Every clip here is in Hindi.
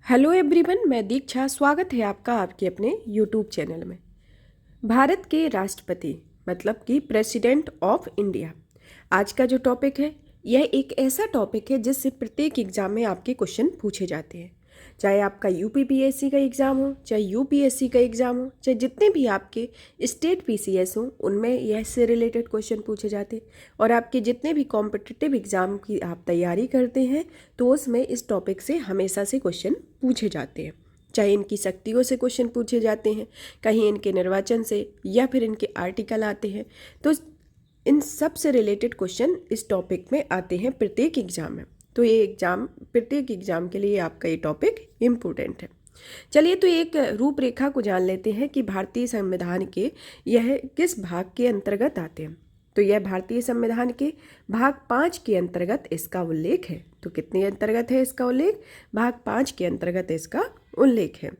हेलो एवरीवन, मैं दीक्षा। स्वागत है आपका आपके अपने यूट्यूब चैनल में। भारत के राष्ट्रपति मतलब कि प्रेसिडेंट ऑफ इंडिया, आज का जो टॉपिक है यह एक ऐसा टॉपिक है जिससे प्रत्येक एग्जाम में आपके क्वेश्चन पूछे जाते हैं। चाहे आपका यूपीपीएससी का एग्ज़ाम हो, चाहे यूपीएससी का एग्ज़ाम हो, चाहे जितने भी आपके स्टेट पीसीएस हो, उनमें यह से रिलेटेड क्वेश्चन पूछे जाते हैं। और आपके जितने भी कॉम्पिटिटिव एग्ज़ाम की आप तैयारी करते हैं तो उसमें इस टॉपिक से हमेशा से क्वेश्चन पूछे जाते हैं। चाहे इनकी शक्तियों से क्वेश्चन पूछे जाते हैं, कहीं इनके निर्वाचन से, या फिर इनके आर्टिकल आते हैं। तो इन सब से रिलेटेड क्वेश्चन इस टॉपिक में आते हैं प्रत्येक एग्जाम में। तो ये प्रत्येक एग्जाम के लिए आपका ये टॉपिक इम्पोर्टेंट है। चलिए, तो एक रूपरेखा को जान लेते हैं कि भारतीय संविधान के यह किस भाग के अंतर्गत आते हैं। तो यह भारतीय संविधान के भाग 5 के अंतर्गत इसका उल्लेख है। तो कितने अंतर्गत है इसका उल्लेख? भाग 5 के अंतर्गत इसका उल्लेख है,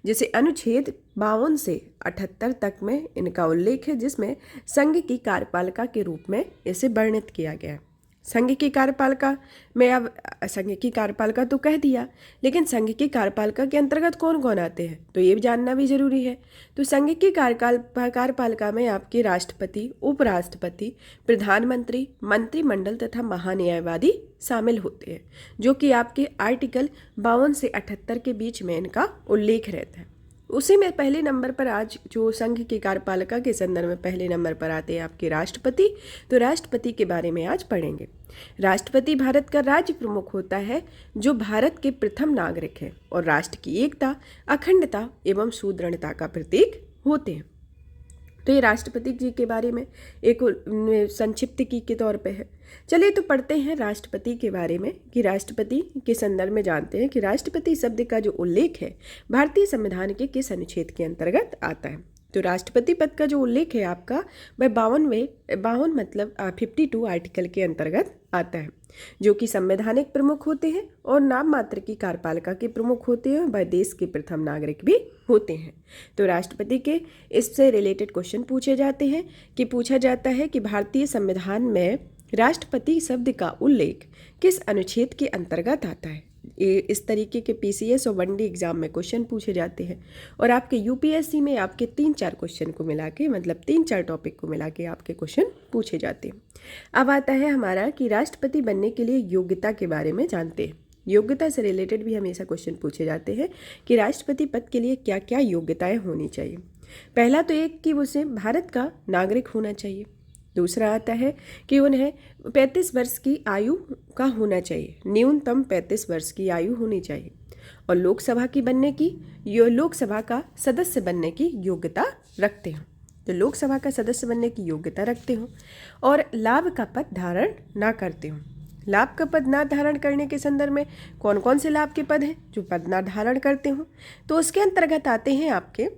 जिसे अनुच्छेद 52 से 78 तक में इनका उल्लेख है, जिसमें संघ की कार्यपालिका के रूप में इसे वर्णित किया गया है। संघ की कार्यपालिका में, अब संघ की कार्यपालिका तो कह दिया, लेकिन संघ की कार्यपालिका के अंतर्गत कौन कौन आते हैं तो ये जानना भी जरूरी है। तो संघ की कार्यपालिका में आपके राष्ट्रपति, उपराष्ट्रपति, प्रधानमंत्री, मंत्रिमंडल तथा महान्यायवादी शामिल होते हैं, जो कि आपके आर्टिकल 52 से 78 के बीच में इनका उल्लेख रहता है। उसी में पहले नंबर पर आज जो संघ की कार्यपालिका के संदर्भ में पहले नंबर पर आते हैं आपके राष्ट्रपति। तो राष्ट्रपति के बारे में आज पढ़ेंगे। राष्ट्रपति भारत का राज्य प्रमुख होता है, जो भारत के प्रथम नागरिक है और राष्ट्र की एकता, अखंडता एवं सुदृढ़ता का प्रतीक होते हैं। तो ये राष्ट्रपति जी के बारे में एक संक्षिप्त की के तौर पे है। चलिए, तो पढ़ते हैं राष्ट्रपति के बारे में कि राष्ट्रपति के संदर्भ में जानते हैं कि राष्ट्रपति शब्द का जो उल्लेख है भारतीय संविधान के किस अनुच्छेद के अंतर्गत आता है। तो राष्ट्रपति पद का जो उल्लेख है आपका वह 52 मतलब 52 आर्टिकल के अंतर्गत आता है, जो कि संवैधानिक प्रमुख होते हैं और नाम मात्र की कार्यपालिका के प्रमुख होते हैं। वह देश के प्रथम नागरिक भी होते हैं। तो राष्ट्रपति के इससे रिलेटेड क्वेश्चन पूछे जाते हैं कि पूछा जाता है कि भारतीय संविधान में राष्ट्रपति शब्द का उल्लेख किस अनुच्छेद के अंतर्गत आता है। इस तरीके के पीसीएस और वनडे एग्जाम में क्वेश्चन पूछे जाते हैं और आपके यूपीएससी में आपके 3-4 क्वेश्चन को मिला के, मतलब 3-4 टॉपिक को मिला के आपके क्वेश्चन पूछे जाते हैं। अब आता है हमारा कि राष्ट्रपति बनने के लिए योग्यता के बारे में जानते हैं। योग्यता से रिलेटेड भी हमेशा क्वेश्चन पूछे जाते हैं कि राष्ट्रपति पद के लिए क्या क्या योग्यताएं होनी चाहिए। पहला तो एक कि उसे भारत का नागरिक होना चाहिए। दूसरा आता है कि उन्हें 35 वर्ष की आयु का होना चाहिए, न्यूनतम 35 वर्ष की आयु होनी चाहिए, और लोकसभा का सदस्य बनने की योग्यता रखते हो। तो लोकसभा का सदस्य बनने की योग्यता रखते हो और लाभ का पद धारण ना करते हो। लाभ का पद ना धारण करने के संदर्भ में कौन कौन से लाभ के पद हैं जो पद ना धारण करते हो? तो उसके अंतर्गत आते हैं आपके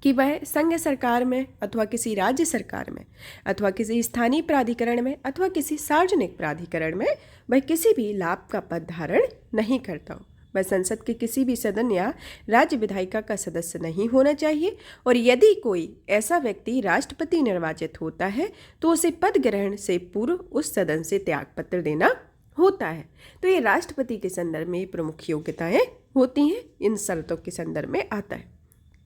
कि वह संघ सरकार में अथवा किसी राज्य सरकार में अथवा किसी स्थानीय प्राधिकरण में अथवा किसी सार्वजनिक प्राधिकरण में वह किसी भी लाभ का पद धारण नहीं करता हो। वह संसद के किसी भी सदन या राज्य विधायिका का सदस्य नहीं होना चाहिए, और यदि कोई ऐसा व्यक्ति राष्ट्रपति निर्वाचित होता है तो उसे पद ग्रहण से पूर्व उस सदन से त्यागपत्र देना होता है। तो ये राष्ट्रपति के संदर्भ में प्रमुख योग्यताएं होती हैं, इन शर्तों के संदर्भ में आता है।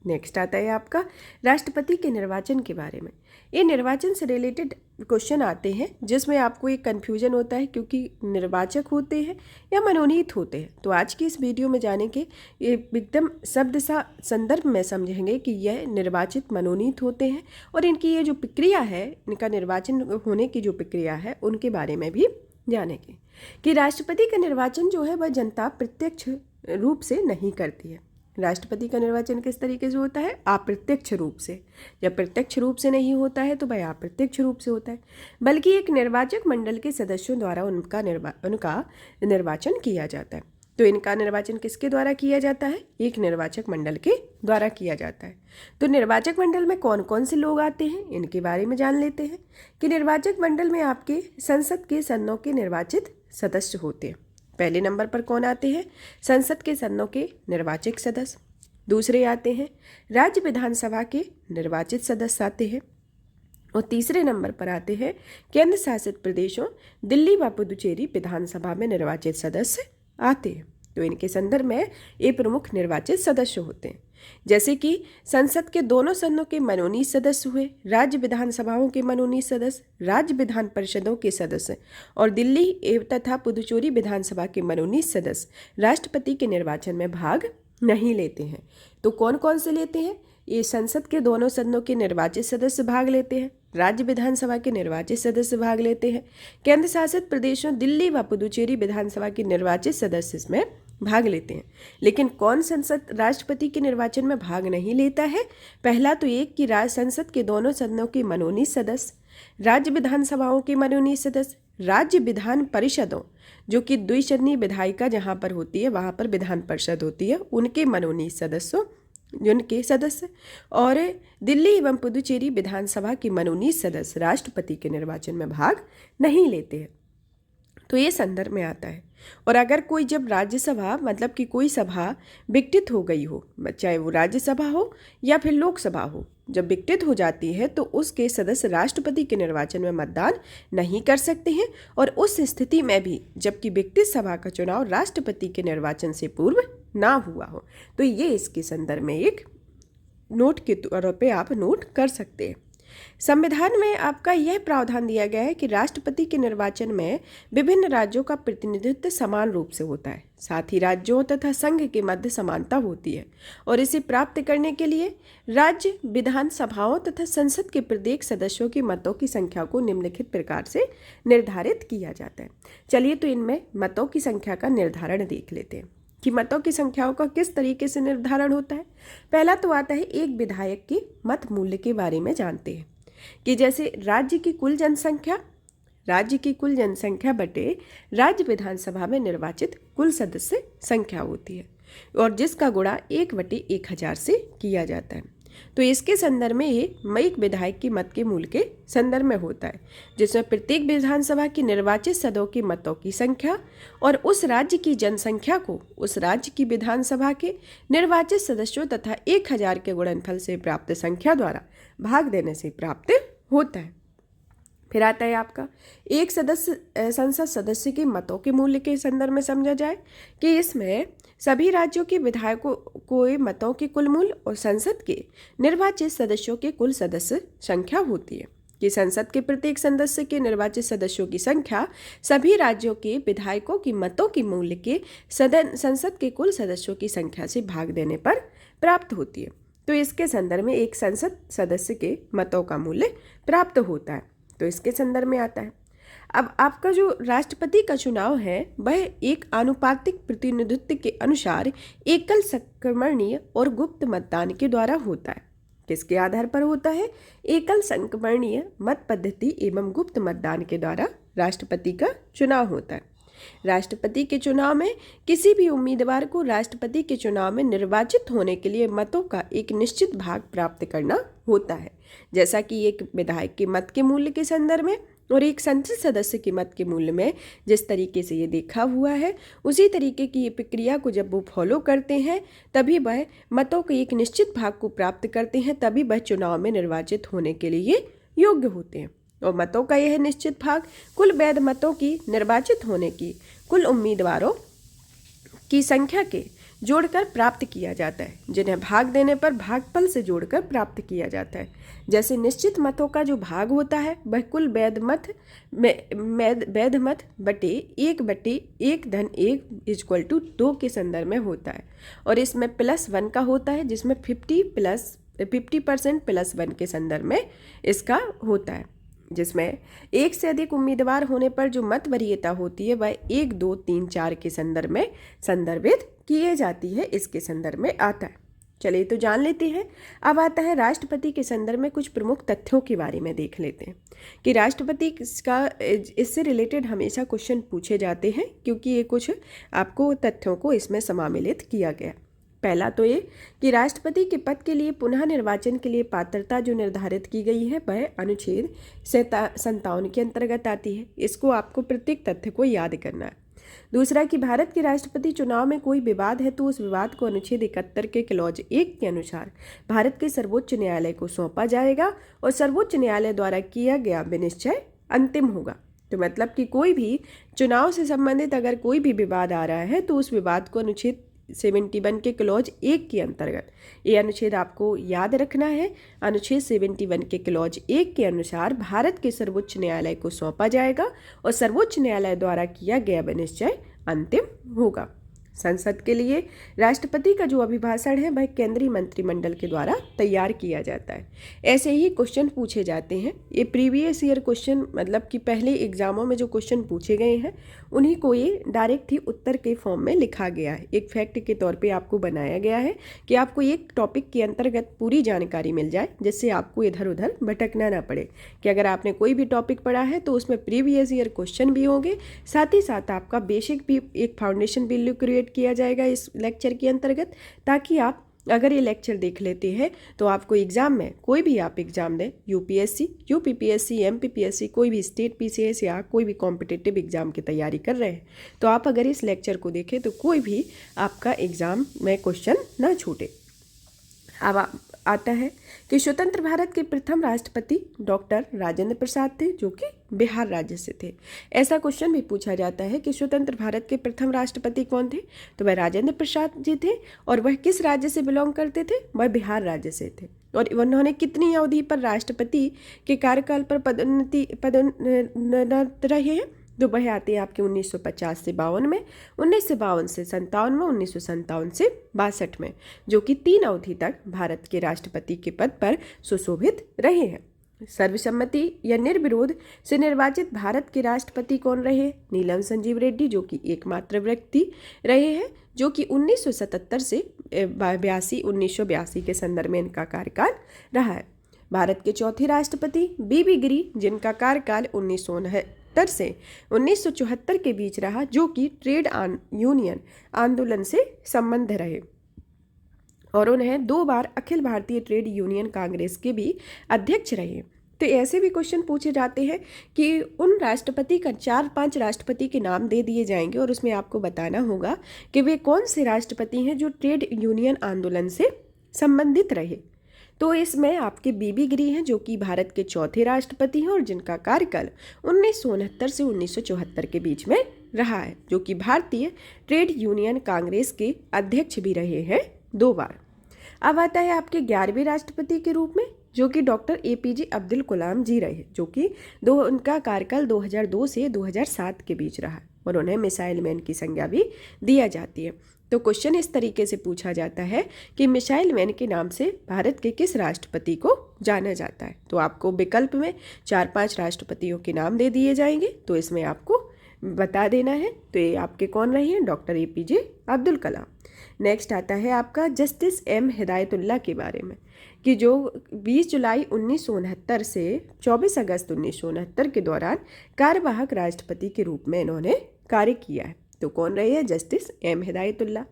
नेक्स्ट आता है आपका राष्ट्रपति के निर्वाचन के बारे में। ये निर्वाचन से रिलेटेड क्वेश्चन आते हैं जिसमें आपको एक कन्फ्यूजन होता है, क्योंकि निर्वाचक होते हैं या मनोनीत होते हैं। तो आज की इस वीडियो में जाने के ये एकदम शब्द सा संदर्भ में समझेंगे कि यह निर्वाचित मनोनीत होते हैं, और इनकी ये जो प्रक्रिया है, इनका निर्वाचन होने की जो प्रक्रिया है उनके बारे में भी जानेंगे कि राष्ट्रपति का निर्वाचन जो है वह जनता प्रत्यक्ष रूप से नहीं करती है। राष्ट्रपति का निर्वाचन किस तरीके से होता है? अप्रत्यक्ष रूप से। जब प्रत्यक्ष रूप से नहीं होता है तो वह अप्रत्यक्ष रूप से होता है, बल्कि एक निर्वाचक मंडल के सदस्यों द्वारा उनका निर्वाचन किया जाता है। तो इनका निर्वाचन किसके द्वारा किया जाता है? एक निर्वाचक मंडल के द्वारा किया जाता है। तो निर्वाचक मंडल में कौन कौन से लोग आते हैं इनके बारे में जान लेते हैं कि निर्वाचक मंडल में आपके संसद के सदनों के निर्वाचित सदस्य होते हैं। पहले नंबर पर कौन आते हैं? संसद के सदनों के निर्वाचित सदस्य। दूसरे आते हैं राज्य विधानसभा के निर्वाचित सदस्य आते हैं, और तीसरे नंबर पर आते हैं केंद्र शासित प्रदेशों दिल्ली व पुदुचेरी विधानसभा में निर्वाचित सदस्य आते हैं। तो इनके संदर्भ में ये प्रमुख निर्वाचित सदस्य होते हैं। जैसे कि संसद के दोनों सदनों के मनोनीत सदस्य हुए, राज्य विधानसभाओं के मनोनीत सदस्य, राज्य विधान परिषदों के सदस्य और दिल्ली तथा पुदुचेरी विधानसभा के मनोनीत सदस्य राष्ट्रपति के निर्वाचन में भाग नहीं लेते हैं। तो कौन कौन से लेते हैं? ये संसद के दोनों सदनों के निर्वाचित सदस्य भाग लेते हैं, राज्य विधानसभा के निर्वाचित सदस्य भाग लेते हैं, केंद्र शासित प्रदेशों दिल्ली व पुदुचेरी विधानसभा के निर्वाचित सदस्य इसमें भाग लेते हैं। लेकिन कौन संसद राष्ट्रपति के निर्वाचन में भाग नहीं लेता है? पहला तो एक कि संसद के दोनों सदनों के मनोनीत सदस्य, राज्य विधानसभाओं के मनोनीत सदस्य, राज्य विधान परिषदों जो कि द्विसदनीय विधायिका जहाँ पर होती है वहाँ पर विधान परिषद होती है, उनके मनोनीत सदस्यों जिनके सदस्य, और दिल्ली एवं पुदुचेरी विधानसभा के मनोनीत सदस्य राष्ट्रपति के निर्वाचन में भाग नहीं लेते हैं। तो ये संदर्भ में आता है। और अगर कोई जब राज्यसभा मतलब कि कोई सभा विघटित हो गई हो, चाहे वो राज्यसभा हो या फिर लोकसभा हो, जब विघटित हो जाती है तो उसके सदस्य राष्ट्रपति के निर्वाचन में मतदान नहीं कर सकते हैं। और उस स्थिति में भी जबकि विघटित सभा का चुनाव राष्ट्रपति के निर्वाचन से पूर्व ना हुआ हो, तो ये इसके संदर्भ में एक नोट के तौर पे आप नोट कर सकते हैं। संविधान में आपका यह प्रावधान दिया गया है कि राष्ट्रपति के निर्वाचन में विभिन्न राज्यों का प्रतिनिधित्व समान रूप से होता है, साथ ही राज्यों तथा संघ के मध्य समानता होती है, और इसे प्राप्त करने के लिए राज्य विधानसभाओं तथा संसद के प्रत्येक सदस्यों की मतों की संख्या को निम्नलिखित प्रकार से निर्धारित किया जाता है। चलिए तो इनमें मतों की संख्या का निर्धारण देख लेते हैं कि मतों की संख्याओं का किस तरीके से निर्धारण होता है। पहला तो आता है एक विधायक के मत मूल्य के बारे में जानते हैं कि जैसे राज्य की कुल जनसंख्या बटे राज्य विधानसभा में निर्वाचित कुल सदस्य संख्या होती है, और जिसका गुणा 1/1000 से किया जाता है। तो इसके संदर्भ में ये एक विधायक की मत के मूल्य के संदर्भ में होता है, जिसमें प्रत्येक विधानसभा की निर्वाचित सदस्यों की मतों की संख्या और उस राज्य की जनसंख्या को उस राज्य की विधानसभा के निर्वाचित सदस्यों तथा 1000 के गुणनफल से प्राप्त संख्या द्वारा भाग देने से प्राप्त होता है। फिर आता है आपका एक संसद सदस्य के मतों के मूल्य के संदर्भ में समझा जाए कि इसमें सभी राज्यों के विधायकों को मतों के कुल मूल्य और संसद के निर्वाचित सदस्यों के कुल सदस्य संख्या होती है कि संसद के प्रत्येक सदस्य के निर्वाचित सदस्यों की संख्या सभी राज्यों के विधायकों की मतों के मूल्य के संसद के कुल सदस्यों की संख्या से भाग देने पर प्राप्त होती है। तो इसके संदर्भ में एक संसद सदस्य के मतों का मूल्य प्राप्त होता है। तो इसके संदर्भ में आता है। अब आपका जो राष्ट्रपति का चुनाव है वह एक आनुपातिक प्रतिनिधित्व के अनुसार एकल संक्रमणीय और गुप्त मतदान के द्वारा होता है। किसके आधार पर होता है? एकल संक्रमणीय मत पद्धति एवं गुप्त मतदान के द्वारा राष्ट्रपति का चुनाव होता है। राष्ट्रपति के चुनाव में किसी भी उम्मीदवार को राष्ट्रपति के चुनाव में निर्वाचित होने के लिए मतों का एक निश्चित भाग प्राप्त करना होता है, जैसा कि एक विधायक के मत के मूल्य के संदर्भ में और एक संसद सदस्य के मत के मूल्य में जिस तरीके से ये देखा हुआ है, उसी तरीके की ये प्रक्रिया को जब वो फॉलो करते हैं तभी वह मतों के एक निश्चित भाग को प्राप्त करते हैं, तभी वह चुनाव में निर्वाचित होने के लिए योग्य होते हैं। और मतों का यह निश्चित भाग कुल वैध मतों की निर्वाचित होने की कुल उम्मीदवारों की संख्या के जोड़कर प्राप्त किया जाता है, जिन्हें भाग देने पर भागफल से जोड़कर प्राप्त किया जाता है। जैसे निश्चित मतों का जो भाग होता है वह कुल वैध मत बटे 1/1 = 2 के संदर्भ में होता है, और इसमें +1 का होता है, जिसमें 50% +1 के संदर्भ में इसका होता है, जिसमें एक से अधिक उम्मीदवार होने पर जो मत वरीयता होती है वह 1, 2, 3, 4 के संदर्भ में संदर्भित किए जाती है। इसके संदर्भ में आता है। चलिए तो जान लेते हैं। अब आता है राष्ट्रपति के संदर्भ में कुछ प्रमुख तथ्यों के बारे में देख लेते हैं कि राष्ट्रपति का इससे रिलेटेड हमेशा क्वेश्चन पूछे जाते हैं, क्योंकि ये कुछ आपको तथ्यों को इसमें समामिलित किया गया। पहला तो ये कि राष्ट्रपति के पद के लिए पुनः निर्वाचन के लिए पात्रता जो निर्धारित की गई है वह अनुच्छेद 57 के अंतर्गत आती है। इसको आपको प्रत्येक तथ्य को याद करना है। दूसरा कि भारत के राष्ट्रपति चुनाव में कोई विवाद है तो उस विवाद को अनुच्छेद 71 के क्लॉज 1 के अनुसार भारत के सर्वोच्च न्यायालय को सौंपा जाएगा और सर्वोच्च न्यायालय द्वारा किया गया विनिश्चय अंतिम होगा। तो मतलब कि कोई भी चुनाव से संबंधित अगर कोई भी विवाद आ रहा है तो उस विवाद को अनुच्छेद 71 के क्लॉज 1 के अंतर्गत, ये अनुच्छेद आपको याद रखना है, अनुच्छेद 71 के क्लॉज 1 के अनुसार भारत के सर्वोच्च न्यायालय को सौंपा जाएगा और सर्वोच्च न्यायालय द्वारा किया गया विनिश्चय अंतिम होगा। संसद के लिए राष्ट्रपति का जो अभिभाषण है वह केंद्रीय मंत्रिमंडल के द्वारा तैयार किया जाता है। ऐसे ही क्वेश्चन पूछे जाते हैं। ये प्रीवियस ईयर क्वेश्चन, मतलब कि पहले एग्जामों में जो क्वेश्चन पूछे गए हैं उन्हीं को ये डायरेक्ट ही उत्तर के फॉर्म में लिखा गया है। एक फैक्ट के तौर पे आपको बनाया गया है कि आपको एक टॉपिक के अंतर्गत पूरी जानकारी मिल जाए, जिससे आपको इधर उधर भटकना ना पड़े कि अगर आपने कोई भी टॉपिक पढ़ा है तो उसमें प्रीवियस ईयर क्वेश्चन भी होंगे, साथ ही साथ आपका बेसिक भी एक फाउंडेशन भी क्रिएट किया जाएगा इस लेक्चर के अंतर्गत, ताकि आप अगर ये लेक्चर देख लेते हैं तो आपको एग्जाम में, कोई भी आप एग्जाम दें, यूपीएससी, यूपीपीएससी, एमपीपीएससी, कोई भी स्टेट पीसीएस या कोई भी कॉम्पिटिटिव एग्जाम की तैयारी कर रहे हैं तो आप अगर इस लेक्चर को देखें तो कोई भी आपका एग्जाम में क्वेश्चन ना छूटे। अब आता है कि स्वतंत्र भारत के प्रथम राष्ट्रपति डॉक्टर राजेंद्र प्रसाद थे, जो कि बिहार राज्य से थे। ऐसा क्वेश्चन भी पूछा जाता है कि स्वतंत्र भारत के प्रथम राष्ट्रपति कौन थे, तो वह राजेंद्र प्रसाद जी थे। और वह किस राज्य से बिलोंग करते थे, वह बिहार राज्य से थे। और उन्होंने कितनी अवधि पर राष्ट्रपति के कार्यकाल पर पदोन्नत रहे हैं, तो वह आते हैं आपके 1950 से 52 में, 1952 से 57 में, 1957 से 62 में, जो कि 3 अवधि तक भारत के राष्ट्रपति के पद पर सुशोभित रहे हैं। सर्वसम्मति या निर्विरोध से निर्वाचित भारत के राष्ट्रपति कौन रहे, नीलम संजीव रेड्डी, जो कि एकमात्र व्यक्ति रहे हैं, जो कि 1977 से 1982 के संदर्भ में इनका कार्यकाल रहा है। भारत के चौथे राष्ट्रपति बीबी गिरी, जिनका कार्यकाल 1969 से 1974 के बीच रहा, जो कि ट्रेड यूनियन आंदोलन से संबंध रहे, और उन्हें 2 बार अखिल भारतीय ट्रेड यूनियन कांग्रेस के भी अध्यक्ष रहे। तो ऐसे भी क्वेश्चन पूछे जाते हैं कि उन राष्ट्रपति का 4-5 राष्ट्रपति के नाम दे दिए जाएंगे और उसमें आपको बताना होगा कि वे कौन से राष्ट्रपति हैं जो ट्रेड यूनियन आंदोलन से संबंधित रहे। तो इसमें आपके बीबी गिरी हैं, जो कि भारत के चौथे राष्ट्रपति हैं और जिनका कार्यकाल 1969 से 1974 के बीच में रहा है, जो कि भारतीय ट्रेड यूनियन कांग्रेस के अध्यक्ष भी रहे हैं 2 बार। अब आता है आपके 11वें राष्ट्रपति के रूप में, जो कि डॉक्टर एपीजे अब्दुल कलाम जी रहे, जो कि उनका कार्यकाल 2002 से 2007 के बीच रहा और उन्हें मिसाइल मैन की संज्ञा भी दिया जाती है। तो क्वेश्चन इस तरीके से पूछा जाता है कि मिसाइल मैन के नाम से भारत के किस राष्ट्रपति को जाना जाता है। तो आपको विकल्प में 4-5 राष्ट्रपतियों के नाम दे दिए जाएंगे, तो इसमें आपको बता देना है। तो ये आपके कौन रहे हैं, doctor APJ Abdul Kalam. Next आता है आपका जस्टिस एम हिदायतुल्लाह के बारे में, कि जो 20 जुलाई 1969 से 24 अगस्त 1969 के दौरान कार्यवाहक राष्ट्रपति के रूप में इन्होंने कार्य किया है। तो कौन रहे हैं, जस्टिस एम हिदायतुल्लाह।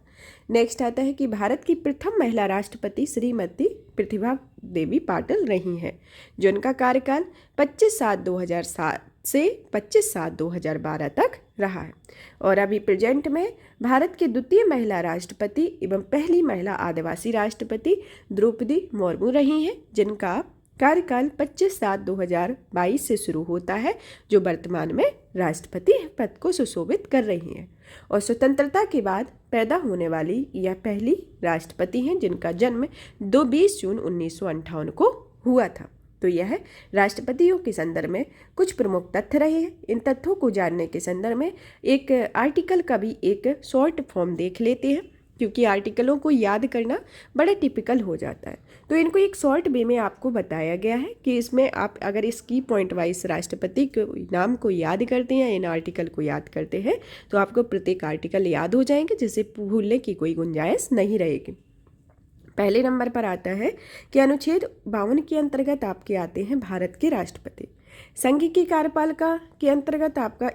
नेक्स्ट आता है कि भारत की प्रथम महिला राष्ट्रपति श्रीमती प्रतिभा देवी पाटिल रही हैं, जिनका कार्यकाल 25/7/2007 से 25/7/2012 तक रहा है। और अभी प्रेजेंट में भारत के द्वितीय महिला राष्ट्रपति एवं पहली महिला आदिवासी राष्ट्रपति द्रौपदी मुर्मू रही हैं, जिनका कार्यकाल 25/7/2022 से शुरू होता है, जो वर्तमान में राष्ट्रपति पद को सुशोभित कर रही हैं। और स्वतंत्रता के बाद पैदा होने वाली यह पहली राष्ट्रपति हैं, जिनका जन्म 20 जून 1958 को हुआ था। तो यह राष्ट्रपतियों के संदर्भ में कुछ प्रमुख तथ्य रहे हैं। इन तथ्यों को जानने के संदर्भ में एक आर्टिकल का भी एक शॉर्ट फॉर्म देख लेते हैं, क्योंकि आर्टिकलों को याद करना बड़ा टिपिकल हो जाता है। तो इनको एक शॉर्ट वे में आपको बताया गया है कि इसमें आप अगर इसकी पॉइंट वाइज राष्ट्रपति के नाम को याद करते हैं, इन आर्टिकल को याद करते हैं, तो आपको प्रत्येक आर्टिकल याद हो जाएंगे, जिसे भूलने की कोई गुंजाइश नहीं रहेगी। पहले नंबर पर आता है कि अनुच्छेद 52 के अंतर्गत आपके आते हैं भारत के राष्ट्रपति। संघ की कार्यपालिका के अंतर्गत आपका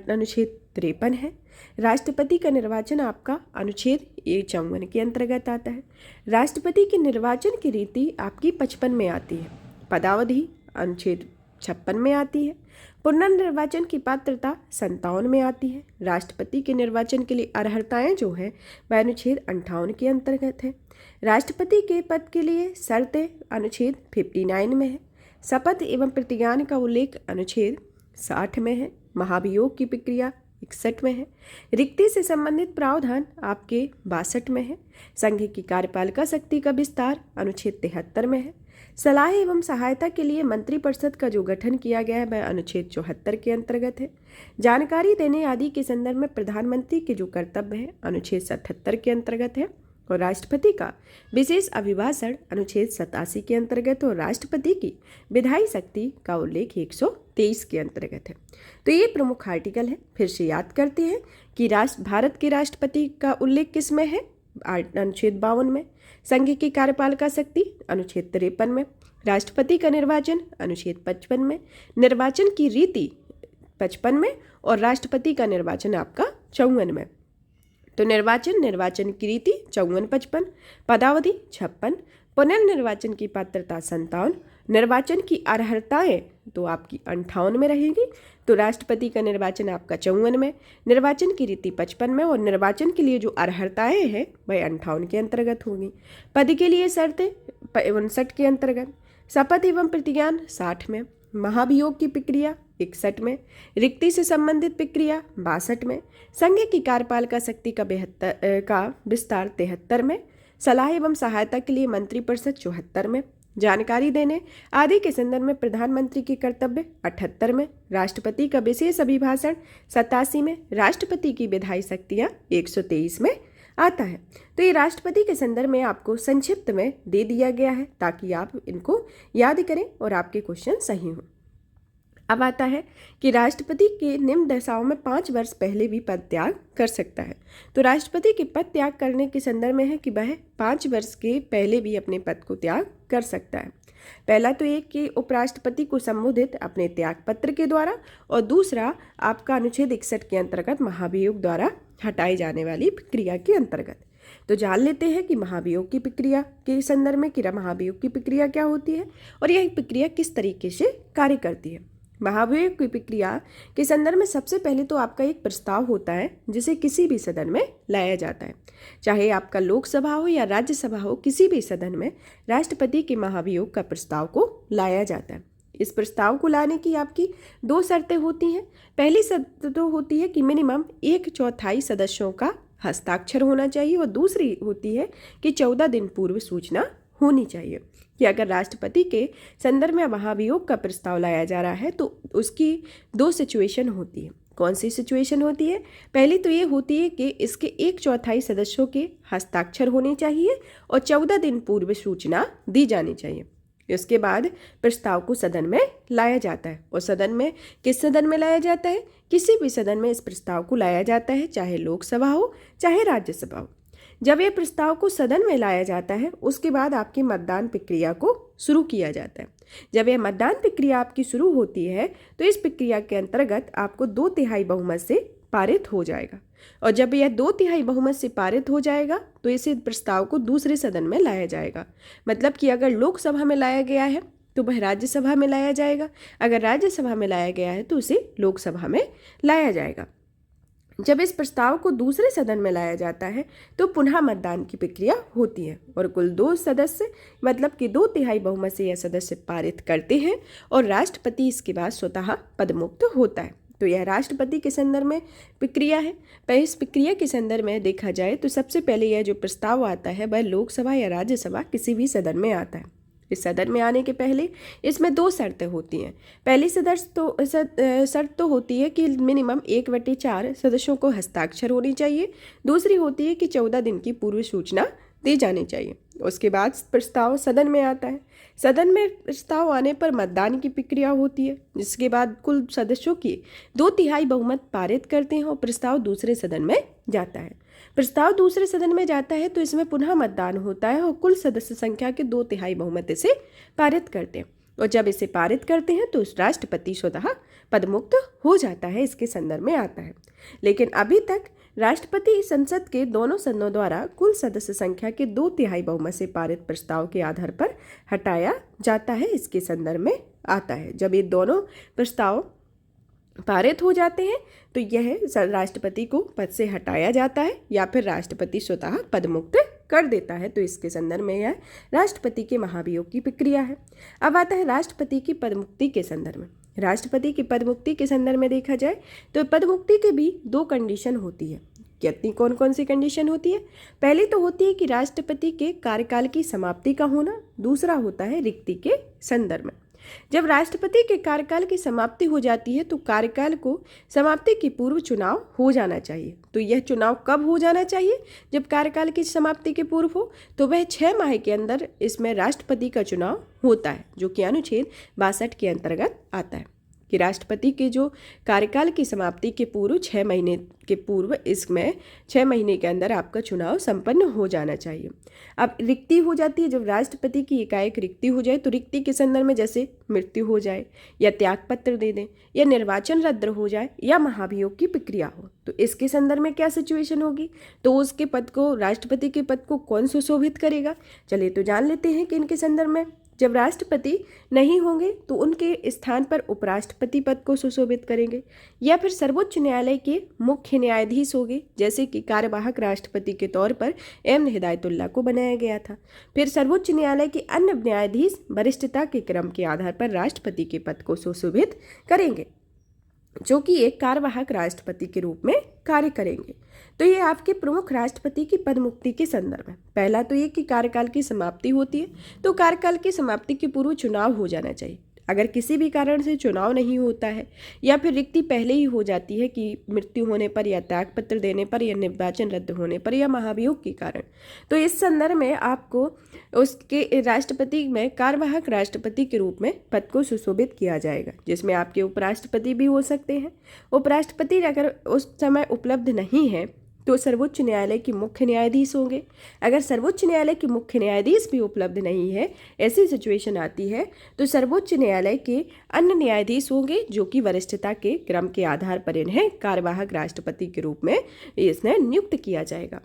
अनुच्छेद 53 है। राष्ट्रपति का निर्वाचन आपका अनुच्छेद 54 के अंतर्गत आता है। राष्ट्रपति के निर्वाचन की रीति आपकी 55 में आती है। पदावधि अनुच्छेद 56 में आती है। पुनर्निर्वाचन की पात्रता 57 में आती है। राष्ट्रपति के निर्वाचन के लिए अर्हताएं जो हैं वह अनुच्छेद 58 के अंतर्गत है। राष्ट्रपति के पद के लिए शर्तें अनुच्छेद 59 में है। शपथ एवं प्रतिज्ञान का उल्लेख अनुच्छेद 60 में है, महाभियोग की प्रक्रिया 61 में है, रिक्ति से संबंधित प्रावधान आपके 62 में है, संघ की कार्यपालिका शक्ति का विस्तार अनुच्छेद 73 में है, सलाह एवं सहायता के लिए मंत्रिपरिषद का जो गठन किया गया है वह अनुच्छेद 74 के अंतर्गत है, जानकारी देने आदि के संदर्भ में प्रधानमंत्री के जो कर्तव्य है अनुच्छेद 77 के अंतर्गत है, और राष्ट्रपति का विशेष अभिभाषण अनुच्छेद 87 के अंतर्गत और राष्ट्रपति की विधायी शक्ति का उल्लेख 123 के अंतर्गत है। तो ये प्रमुख आर्टिकल है। फिर से याद करते हैं कि भारत के राष्ट्रपति का उल्लेख किस में है? अनुच्छेद 52 में, संघ की कार्यपालिका शक्ति अनुच्छेद 53 में, राष्ट्रपति का निर्वाचन अनुच्छेद 55 में, निर्वाचन की रीति 55 में और राष्ट्रपति का निर्वाचन आपका 54 में। तो निर्वाचन की रीति 54-55, पदावधि 56, पुनर्निर्वाचन की पात्रता 57, निर्वाचन की अर्हताएं तो आपकी 58 में रहेगी। तो राष्ट्रपति का निर्वाचन आपका 54 में, निर्वाचन की रीति 55 में और निर्वाचन के लिए जो अर्हताएं हैं वह 58 के अंतर्गत होंगी। पद के लिए शर्तें 59 के अंतर्गत, शपथ एवं प्रतिज्ञान 60 में, महाभियोग की प्रक्रिया 61 में, रिक्ति से संबंधित प्रक्रिया 62 में, संघ की कार्यपालिका शक्ति का विस्तार 73 में, सलाह एवं सहायता के लिए मंत्रिपरिषद 74 में, जानकारी देने आदि के संदर्भ में प्रधानमंत्री के कर्तव्य 78 में, राष्ट्रपति का विशेष अभिभाषण 87 में, राष्ट्रपति की विधायी शक्तियाँ 123 में आता है। तो ये राष्ट्रपति के संदर्भ में आपको संक्षिप्त में दे दिया गया है ताकि आप इनको याद करें और आपके क्वेश्चन सही हों। अब आता है कि राष्ट्रपति के निम्न दशाओं में 5 वर्ष पहले भी पद त्याग कर सकता है। तो राष्ट्रपति के पद त्याग करने के संदर्भ में है कि वह 5 वर्ष के पहले भी अपने पद को त्याग कर सकता है। पहला तो एक कि उपराष्ट्रपति को संबोधित अपने त्याग पत्र के द्वारा, और दूसरा आपका अनुच्छेद 61 के अंतर्गत महाभियोग द्वारा हटाई जाने वाली प्रक्रिया के अंतर्गत। तो जान लेते हैं कि महाभियोग की प्रक्रिया के संदर्भ में कि महाभियोग की प्रक्रिया क्या होती है और यह प्रक्रिया किस तरीके से कार्य करती है। महाभियोग की प्रक्रिया के संदर्भ में सबसे पहले तो आपका एक प्रस्ताव होता है जिसे किसी भी सदन में लाया जाता है, चाहे आपका लोकसभा हो या राज्यसभा हो, किसी भी सदन में राष्ट्रपति के महाभियोग का प्रस्ताव को लाया जाता है। इस प्रस्ताव को लाने की आपकी 2 शर्तें होती हैं। पहली शर्त तो होती है कि मिनिमम 1/4 सदस्यों का हस्ताक्षर होना चाहिए और दूसरी होती है कि 14 दिन पूर्व सूचना होनी चाहिए कि अगर राष्ट्रपति के संदर्भ में महाभियोग का प्रस्ताव लाया जा रहा है तो उसकी 2 सिचुएशन होती है। कौन सी सिचुएशन होती है? पहली तो ये होती है कि इसके 1/4 सदस्यों के हस्ताक्षर होने चाहिए और 14 दिन पूर्व सूचना दी जानी चाहिए। इसके बाद प्रस्ताव को सदन में लाया जाता है और सदन में किस सदन में लाया जाता है? किसी भी सदन में इस प्रस्ताव को लाया जाता है, चाहे लोकसभा हो चाहे राज्यसभा हो। जब यह प्रस्ताव को सदन में लाया जाता है उसके बाद आपकी मतदान प्रक्रिया को शुरू किया जाता है। जब यह मतदान प्रक्रिया आपकी शुरू होती है तो इस प्रक्रिया के अंतर्गत आपको 2/3 बहुमत से पारित हो जाएगा, और जब यह 2/3 बहुमत से पारित हो जाएगा तो इस प्रस्ताव को दूसरे सदन में लाया जाएगा। मतलब कि अगर लोकसभा में लाया गया है तो वह राज्यसभा में लाया जाएगा, अगर राज्यसभा में लाया गया है तो उसे लोकसभा में लाया जाएगा। जब इस प्रस्ताव को दूसरे सदन में लाया जाता है तो पुनः मतदान की प्रक्रिया होती है और कुल 2 सदस्य मतलब कि 2/3 बहुमत से यह सदस्य पारित करते हैं और राष्ट्रपति इसके बाद स्वतः पदमुक्त होता है। तो यह राष्ट्रपति के संदर्भ में प्रक्रिया है। इस प्रक्रिया के संदर्भ में देखा जाए तो सबसे पहले यह जो प्रस्ताव आता है वह लोकसभा या राज्यसभा किसी भी सदन में आता है। इस सदन में आने के पहले इसमें 2 शर्तें होती हैं। पहली शर्त तो होती है कि मिनिमम 1/4 सदस्यों को हस्ताक्षर होनी चाहिए। दूसरी होती है कि 14 दिन की पूर्व सूचना दी जानी चाहिए। उसके बाद प्रस्ताव सदन में आता है। सदन में प्रस्ताव आने पर मतदान की प्रक्रिया होती है, जिसके बाद कुल सदस्यों की 2/3 बहुमत पारित करते हैं और प्रस्ताव दूसरे सदन में जाता है। प्रस्ताव दूसरे सदन में जाता है तो इसमें पुनः मतदान होता है और कुल सदस्य संख्या के 2/3 बहुमत इसे पारित करते हैं, और जब इसे पारित करते हैं तो राष्ट्रपति स्वतः पदमुक्त हो जाता है। इसके संदर्भ में आता है। लेकिन अभी तक राष्ट्रपति संसद के दोनों सदनों द्वारा कुल सदस्य संख्या के 2/3 बहुमत से पारित प्रस्ताव के आधार पर हटाया जाता है। इसके संदर्भ में आता है। जब ये दोनों प्रस्ताव पारित हो जाते हैं तो यह राष्ट्रपति को पद से हटाया जाता है या फिर राष्ट्रपति स्वतः पदमुक्त कर देता है। तो इसके संदर्भ में यह राष्ट्रपति के महाभियोग की प्रक्रिया है। अब आता है राष्ट्रपति की पदमुक्ति के संदर्भ में। राष्ट्रपति की पद मुक्ति के संदर्भ में देखा जाए तो पद मुक्ति के भी दो कंडीशन होती है। कितनी कौन कौन सी कंडीशन होती है? पहली तो होती है कि राष्ट्रपति के कार्यकाल की समाप्ति का होना, दूसरा होता है रिक्ति के संदर्भ में। जब राष्ट्रपति के कार्यकाल की समाप्ति हो जाती है तो कार्यकाल को समाप्ति के पूर्व चुनाव हो जाना चाहिए। तो यह चुनाव कब हो जाना चाहिए? जब कार्यकाल की समाप्ति के पूर्व हो, तो वह 6 माह के अंदर इसमें राष्ट्रपति का चुनाव होता है, जो कि अनुच्छेद 62 के अंतर्गत आता है कि राष्ट्रपति के जो कार्यकाल की समाप्ति के पूर्व 6 महीने के पूर्व इसमें 6 महीने के अंदर आपका चुनाव संपन्न हो जाना चाहिए। अब रिक्ति हो जाती है, जब राष्ट्रपति की एकाएक रिक्ति हो जाए तो रिक्ति के संदर्भ में जैसे मृत्यु हो जाए या त्यागपत्र दे दें या निर्वाचन रद्द हो जाए या महाभियोग की प्रक्रिया हो, तो इसके संदर्भ में क्या सिचुएशन होगी, तो उसके पद को, राष्ट्रपति के पद को कौन सुशोभित करेगा? चलिए तो जान लेते हैं कि इनके संदर्भ में जब राष्ट्रपति नहीं होंगे तो उनके स्थान पर उपराष्ट्रपति पद को सुशोभित करेंगे, या फिर सर्वोच्च न्यायालय के मुख्य न्यायाधीश होंगे, जैसे कि कार्यवाहक राष्ट्रपति के तौर पर एम हिदायतुल्लाह को बनाया गया था। फिर सर्वोच्च न्यायालय के अन्य न्यायाधीश वरिष्ठता के क्रम के आधार पर राष्ट्रपति के पद को सुशोभित करेंगे, जो कि एक कार्यवाहक राष्ट्रपति के रूप में कार्य करेंगे। तो ये आपके प्रमुख राष्ट्रपति की पद मुक्ति के संदर्भ है। पहला तो ये कि कार्यकाल की समाप्ति होती है, तो कार्यकाल की समाप्ति के पूर्व चुनाव हो जाना चाहिए। अगर किसी भी कारण से चुनाव नहीं होता है या फिर रिक्ति पहले ही हो जाती है कि मृत्यु होने पर या त्यागपत्र देने पर या निर्वाचन रद्द होने पर या महाभियोग के कारण, तो इस संदर्भ में आपको उसके राष्ट्रपति में कार्यवाहक राष्ट्रपति के रूप में पद को सुशोभित किया जाएगा, जिसमें आपके उपराष्ट्रपति भी हो सकते हैं। उपराष्ट्रपति अगर उस समय उपलब्ध नहीं है तो सर्वोच्च न्यायालय के मुख्य न्यायाधीश होंगे। अगर सर्वोच्च न्यायालय के मुख्य न्यायाधीश भी उपलब्ध नहीं है, ऐसी सिचुएशन आती है, तो सर्वोच्च न्यायालय के अन्य न्यायाधीश होंगे, जो कि वरिष्ठता के क्रम के आधार पर इन्हें कार्यवाहक राष्ट्रपति के रूप में इसने नियुक्त किया जाएगा।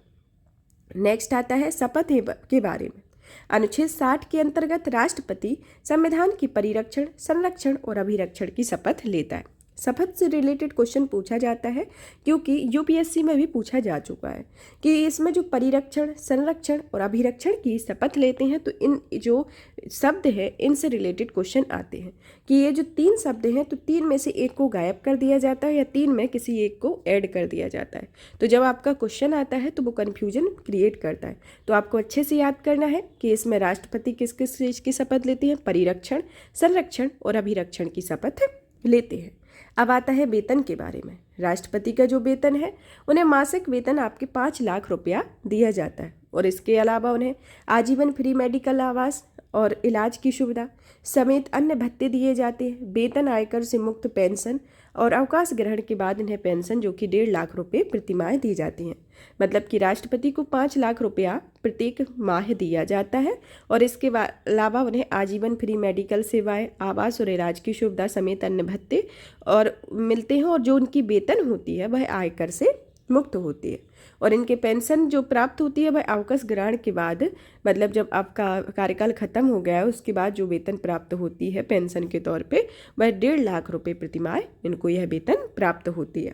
नेक्स्ट आता है शपथ के बारे में। अनुच्छेद 60 के अंतर्गत राष्ट्रपति संविधान की परिरक्षण, संरक्षण और अभिरक्षण की शपथ लेता है। शपथ से रिलेटेड क्वेश्चन पूछा जाता है क्योंकि यूपीएससी में भी पूछा जा चुका है कि इसमें जो परिरक्षण, संरक्षण और अभिरक्षण की शपथ लेते हैं तो इन जो शब्द है इनसे रिलेटेड क्वेश्चन आते हैं कि ये जो 3 शब्द हैं तो 3 में से एक को गायब कर दिया जाता है या 3 में किसी एक को ऐड कर दिया जाता है। तो जब आपका क्वेश्चन आता है तो वो कन्फ्यूजन क्रिएट करता है। तो आपको अच्छे से याद करना है कि इसमें राष्ट्रपति किस किस चीज़ की शपथ लेती है? परिरक्षण, संरक्षण और अभिरक्षण की शपथ लेते हैं। अब आता है वेतन के बारे में। राष्ट्रपति का जो वेतन है, उन्हें मासिक वेतन आपके 5 लाख रुपया दिया जाता है और इसके अलावा उन्हें आजीवन फ्री मेडिकल आवास और इलाज की सुविधा समेत अन्य भत्ते दिए जाते हैं। वेतन, आयकर से मुक्त पेंशन और अवकाश ग्रहण के बाद इन्हें पेंशन जो कि 1.5 लाख रुपये प्रति माह दी जाती हैं। मतलब कि राष्ट्रपति को 5 लाख रुपया प्रत्येक माह दिया जाता है और इसके अलावा उन्हें आजीवन फ्री मेडिकल सेवाएं, आवास और इलाज की सुविधा समेत अन्य भत्ते और मिलते हैं और जो उनकी वेतन होती है वह आयकर से मुक्त होती है और इनके पेंशन जो प्राप्त होती है वह अवकाश ग्रहण के बाद, मतलब जब आपका कार्यकाल खत्म हो गया है उसके बाद जो वेतन प्राप्त होती है पेंशन के तौर पे वह 1.5 लाख रुपये प्रति माह इनको यह वेतन प्राप्त होती है।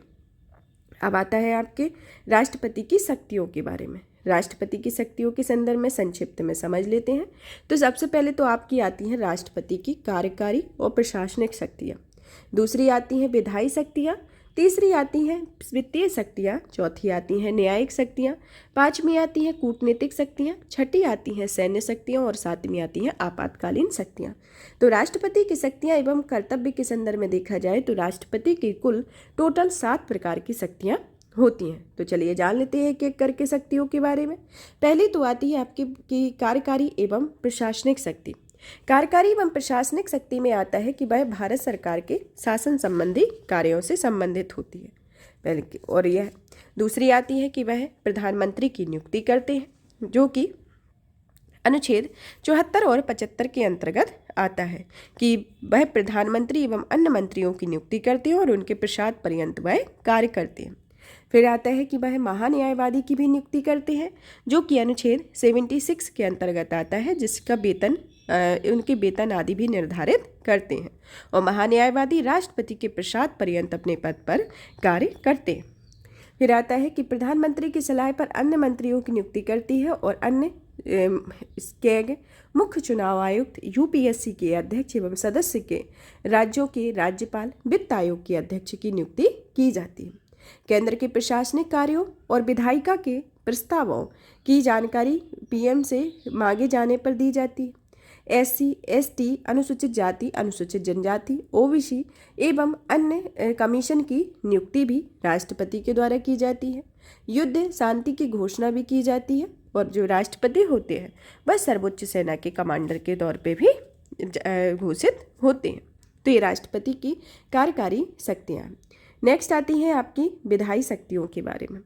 अब आता है आपके राष्ट्रपति की शक्तियों के बारे में। राष्ट्रपति की शक्तियों के संदर्भ में संक्षिप्त में समझ लेते हैं। तो सबसे पहले तो आपकी आती हैं राष्ट्रपति की कार्यकारी और प्रशासनिक शक्तियाँ, दूसरी आती हैं विधायी शक्तियाँ, तीसरी आती हैं वित्तीय शक्तियाँ, चौथी आती हैं न्यायिक शक्तियाँ, पांचवी आती हैं कूटनीतिक शक्तियाँ, छठी आती हैं सैन्य शक्तियाँ और सातवीं आती हैं आपातकालीन शक्तियाँ। तो राष्ट्रपति की शक्तियाँ एवं कर्तव्य के संदर्भ में देखा जाए तो राष्ट्रपति की कुल टोटल 7 प्रकार की शक्तियाँ होती हैं। तो चलिए जान लेते हैं एक एक करके शक्तियों के बारे में। पहली तो आती है आपकी कार्यकारी एवं प्रशासनिक शक्ति। कार्यकारी एवं प्रशासनिक शक्ति में आता है कि वह भारत सरकार के शासन संबंधी कार्यों से संबंधित होती है पहले की, और यह दूसरी आती है कि वह प्रधानमंत्री की नियुक्ति करते हैं, जो कि अनुच्छेद 74 और 75 के अंतर्गत आता है कि वह प्रधानमंत्री एवं अन्य मंत्रियों की नियुक्ति करते हैं और उनके प्रसाद पर्यंत वह कार्य करते हैं। फिर आता है कि वह महान्यायवादी की भी नियुक्ति करते हैं, जो कि अनुच्छेद 76 के अंतर्गत आता है, जिसका वेतन उनके वेतन आदि भी निर्धारित करते हैं और महान्यायवादी राष्ट्रपति के प्रसाद पर्यंत अपने पद पर कार्य करते हैं। फिर आता है कि प्रधानमंत्री की सलाह पर अन्य मंत्रियों की नियुक्ति करती है और अन्य कैग मुख्य चुनाव आयुक्त यूपीएससी के अध्यक्ष एवं सदस्य के राज्यों के राज्यपाल वित्त आयोग के अध्यक्ष की नियुक्ति की जाती है। केंद्र के प्रशासनिक कार्यों और विधायिका के प्रस्तावों की जानकारी पीएम से मांगे जाने पर दी जाती है। एससी, एसटी, अनुसूचित जाति, अनुसूचित जनजाति, ओबीसी एवं अन्य कमीशन की नियुक्ति भी राष्ट्रपति के द्वारा की जाती है। युद्ध शांति की घोषणा भी की जाती है और जो राष्ट्रपति होते हैं वह सर्वोच्च सेना के कमांडर के तौर पे भी घोषित होते हैं। तो ये राष्ट्रपति की कार्यकारी शक्तियाँ हैं। नेक्स्ट आती हैं आपकी विधायी शक्तियों के बारे में।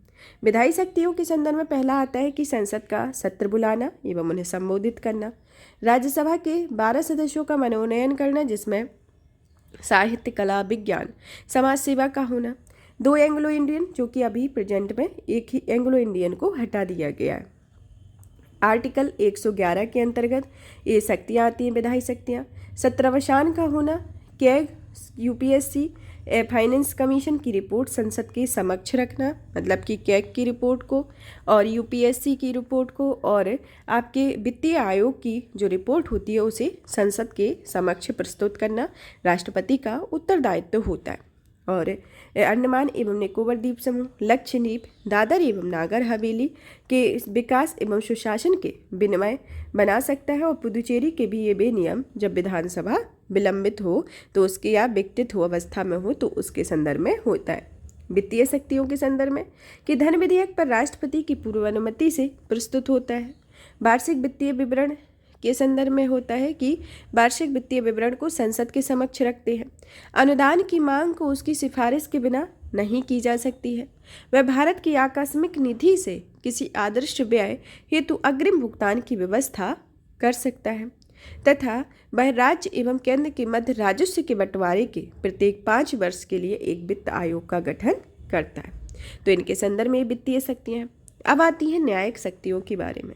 विधायी शक्तियों के संदर्भ में पहला आता है कि संसद का सत्र बुलाना एवं उन्हें संबोधित करना, राज्यसभा के 12 सदस्यों का मनोनयन करना जिसमें साहित्य, कला, विज्ञान, समाज सेवा का होना, 2 एंग्लो इंडियन जो कि अभी प्रेजेंट में एक ही एंग्लो इंडियन को हटा दिया गया है। आर्टिकल 111 के अंतर्गत ये शक्तियाँ आती हैं विधायी शक्तियाँ। सत्रावसान का होना, कैग, यूपीएससी, फाइनेंस कमीशन की रिपोर्ट संसद के समक्ष रखना, मतलब कि कैग की रिपोर्ट को और यूपीएससी की रिपोर्ट को और आपके वित्तीय आयोग की जो रिपोर्ट होती है उसे संसद के समक्ष प्रस्तुत करना राष्ट्रपति का उत्तरदायित्व होता है। और अंडमान एवं निकोबार द्वीप समूह, लक्षद्वीप, दादर एवं नागर हवेली के विकास एवं सुशासन के विनिमय बना सकता है और पुदुचेरी के भी ये बेनियम जब विधानसभा विलंबित हो तो उसके या विघटित हो अवस्था में हो तो उसके संदर्भ में होता है। वित्तीय शक्तियों के संदर्भ में कि धन विधेयक पर राष्ट्रपति की पूर्व अनुमति से प्रस्तुत होता है। वार्षिक वित्तीय विवरण के संदर्भ में होता है कि वार्षिक वित्तीय विवरण को संसद के समक्ष रखते हैं। अनुदान की मांग को उसकी सिफारिश के बिना नहीं की जा सकती है। वह भारत की आकस्मिक निधि से किसी आदर्श व्यय हेतु अग्रिम भुगतान की व्यवस्था कर सकता है तथा वह राज्य एवं केंद्र के मध्य राजस्व के बंटवारे के प्रत्येक 5 वर्ष के लिए एक वित्त आयोग का गठन करता है। तो इनके संदर्भ में वित्तीय शक्तियाँ हैं। अब आती हैं न्यायिक शक्तियों के बारे में।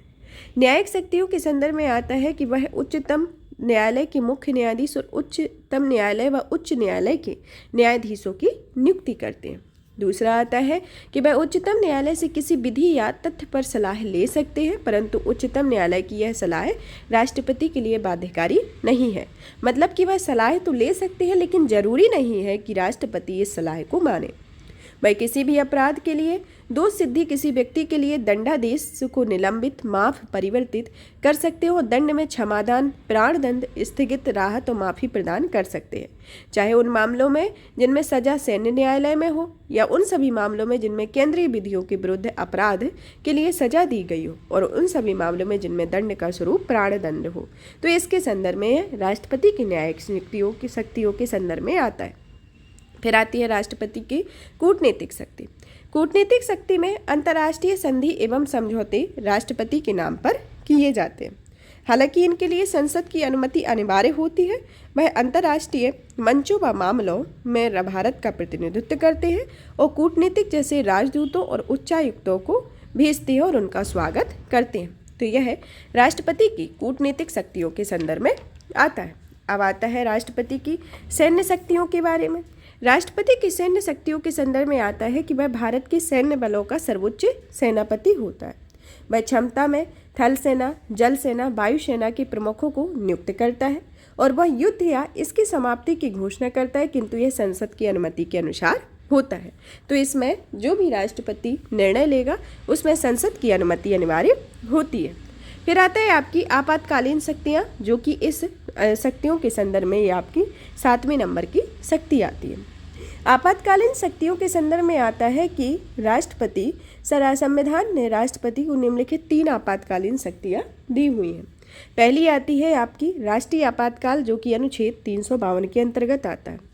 न्यायिक शक्तियों के संदर्भ में आता है कि वह उच्चतम न्यायालय के मुख्य न्यायाधीश और उच्चतम न्यायालय व उच्च न्यायालय के न्यायाधीशों की नियुक्ति करते हैं। दूसरा आता है कि वह उच्चतम न्यायालय से किसी विधि या तथ्य पर सलाह ले सकते हैं परंतु उच्चतम न्यायालय की यह सलाह राष्ट्रपति के लिए बाध्यकारी नहीं है। मतलब कि वह सलाह तो ले सकते हैं लेकिन जरूरी नहीं है कि राष्ट्रपति इस सलाह को माने। वह किसी भी अपराध के लिए दोष सिद्धि किसी व्यक्ति के लिए दंडादेश को निलंबित, माफ, परिवर्तित कर सकते हो। दंड में क्षमादान, प्राणदंड, स्थगित, राहत और माफी प्रदान कर सकते हैं, चाहे उन मामलों में जिनमें सजा सैन्य न्यायालय में हो या उन सभी मामलों में जिनमें केंद्रीय विधियों के विरुद्ध अपराध के लिए सजा दी गई हो और उन सभी मामलों में जिनमें दंड का स्वरूप प्राणदंड हो। तो इसके संदर्भ में राष्ट्रपति की न्यायिक नियुक्तियों की शक्तियों के संदर्भ में आता है। फिर आती है राष्ट्रपति की कूटनीतिक शक्ति। कूटनीतिक शक्ति में अंतर्राष्ट्रीय संधि एवं समझौते राष्ट्रपति के नाम पर किए जाते हैं। हालांकि इनके लिए संसद की अनुमति अनिवार्य होती है। वह अंतर्राष्ट्रीय मंचों व मामलों में भारत का प्रतिनिधित्व करते हैं और कूटनीतिक जैसे राजदूतों और उच्चायुक्तों को भेजते हैं और उनका स्वागत करते हैं। तो यह राष्ट्रपति की कूटनीतिक शक्तियों के संदर्भ में आता है। अब आता है राष्ट्रपति की सैन्य शक्तियों के बारे में। राष्ट्रपति की सैन्य शक्तियों के संदर्भ में आता है कि वह भारत के सैन्य बलों का सर्वोच्च सेनापति होता है। वह क्षमता में थल सेना, जल सेना, वायुसेना के प्रमुखों को नियुक्त करता है और वह युद्ध या इसकी समाप्ति की घोषणा करता है, किंतु यह संसद की अनुमति के अनुसार होता है। तो इसमें जो भी राष्ट्रपति निर्णय लेगा उसमें संसद की अनुमति अनिवार्य होती है। फिर आता है आपकी आपातकालीन शक्तियाँ, जो कि इस शक्तियों के संदर्भ में ये आपकी 7वें नंबर की शक्ति आती है। आपातकालीन शक्तियों के संदर्भ में आता है कि राष्ट्रपति संविधान ने राष्ट्रपति को निम्नलिखित 3 आपातकालीन शक्तियाँ दी हुई हैं। पहली आती है आपकी राष्ट्रीय आपातकाल, जो कि अनुच्छेद 352 के अंतर्गत आता है।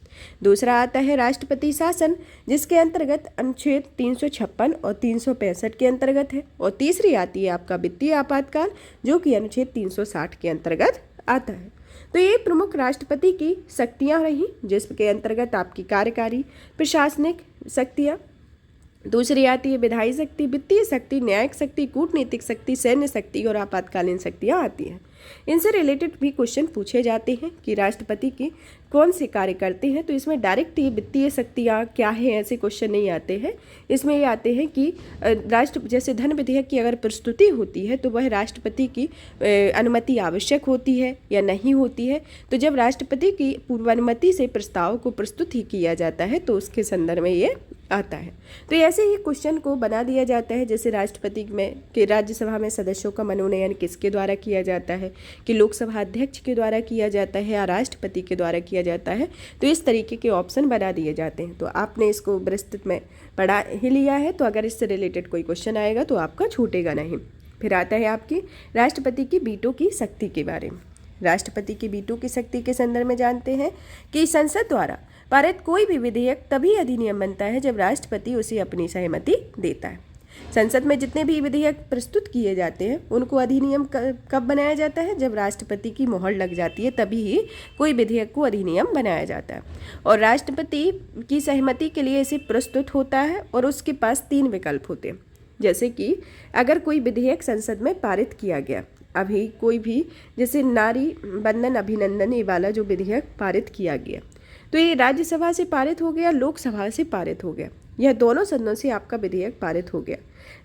दूसरा आता है राष्ट्रपति शासन, जिसके अंतर्गत अनुच्छेद 356 और 365 के अंतर्गत है। और तीसरी आती है आपका वित्तीय आपातकाल, जो कि अनुच्छेद 360 के अंतर्गत आता है। तो ये प्रमुख राष्ट्रपति की शक्तियाँ रहीं, जिसके अंतर्गत आपकी कार्यकारी, प्रशासनिक शक्तियाँ। दूसरी आती है विधायी शक्ति, वित्तीय शक्ति, न्यायिक शक्ति, कूटनीतिक शक्ति, सैन्य शक्ति और आपातकालीन शक्तियाँ आती हैं। इनसे रिलेटेड भी क्वेश्चन पूछे जाते हैं कि राष्ट्रपति की कौन से कार्य करते हैं। तो इसमें डायरेक्ट ये वित्तीय शक्तियाँ क्या है ऐसे क्वेश्चन नहीं आते हैं। इसमें ये आते हैं कि जैसे धन विधेयक की अगर प्रस्तुति होती है तो वह राष्ट्रपति की अनुमति आवश्यक होती है या नहीं होती है। तो जब राष्ट्रपति की पूर्वानुमति से प्रस्ताव को प्रस्तुत ही किया जाता है तो उसके संदर्भ में ये आता है। तो ऐसे ही क्वेश्चन को बना दिया जाता है, जैसे राष्ट्रपति में कि राज्यसभा में सदस्यों का मनोनयन किसके द्वारा किया जाता है, कि लोकसभा अध्यक्ष के द्वारा किया जाता है या राष्ट्रपति के द्वारा किया जाता है। तो इस तरीके के ऑप्शन बना दिए जाते हैं। तो आपने इसको विस्तृत में पढ़ा ही लिया है, तो अगर इससे रिलेटेड कोई क्वेश्चन आएगा तो आपका छूटेगा नहीं। फिर आता है आपकी राष्ट्रपति की वीटो की शक्ति के बारे में। राष्ट्रपति की वीटो की शक्ति के संदर्भ में जानते हैं कि संसद द्वारा पारित कोई भी विधेयक तभी अधिनियम बनता है जब राष्ट्रपति उसे अपनी सहमति देता है। संसद में जितने भी विधेयक प्रस्तुत किए जाते हैं उनको अधिनियम कब बनाया जाता है, जब राष्ट्रपति की मोहर लग जाती है, तभी ही कोई विधेयक को अधिनियम बनाया जाता है। और राष्ट्रपति की सहमति के लिए इसे प्रस्तुत होता है और उसके पास 3 विकल्प होते हैं। जैसे कि अगर कोई विधेयक संसद में पारित किया गया, अभी कोई भी जैसे नारी बंधन अभिनंदन ये वाला जो विधेयक पारित किया गया, तो ये राज्यसभा से पारित हो गया, लोकसभा से पारित हो गया, यह दोनों सदनों से आपका विधेयक पारित हो गया,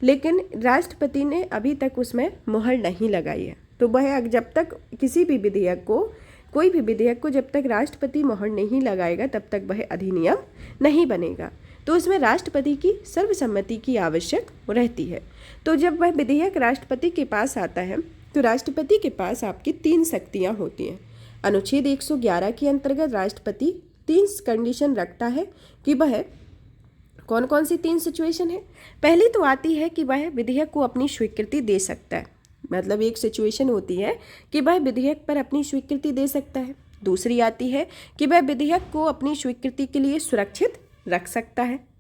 लेकिन राष्ट्रपति ने अभी तक उसमें मोहर नहीं लगाई है। तो वह जब तक किसी भी विधेयक को, कोई भी विधेयक को जब तक राष्ट्रपति मोहर नहीं लगाएगा तब तक वह अधिनियम नहीं बनेगा। तो इसमें राष्ट्रपति की सर्वसम्मति की आवश्यक रहती है। तो जब वह विधेयक राष्ट्रपति के पास आता है तो राष्ट्रपति के पास आपकी 3 शक्तियाँ होती हैं। अनुच्छेद 111 के अंतर्गत राष्ट्रपति 3 कंडीशन रखता है कि वह कौन कौन सी 3 सिचुएशन है। पहली तो आती है कि वह विधेयक को अपनी स्वीकृति दे सकता है, मतलब एक सिचुएशन होती है कि वह विधेयक पर अपनी स्वीकृति दे सकता है। दूसरी आती है कि वह विधेयक को अपनी स्वीकृति के लिए सुरक्षित रख सकता है,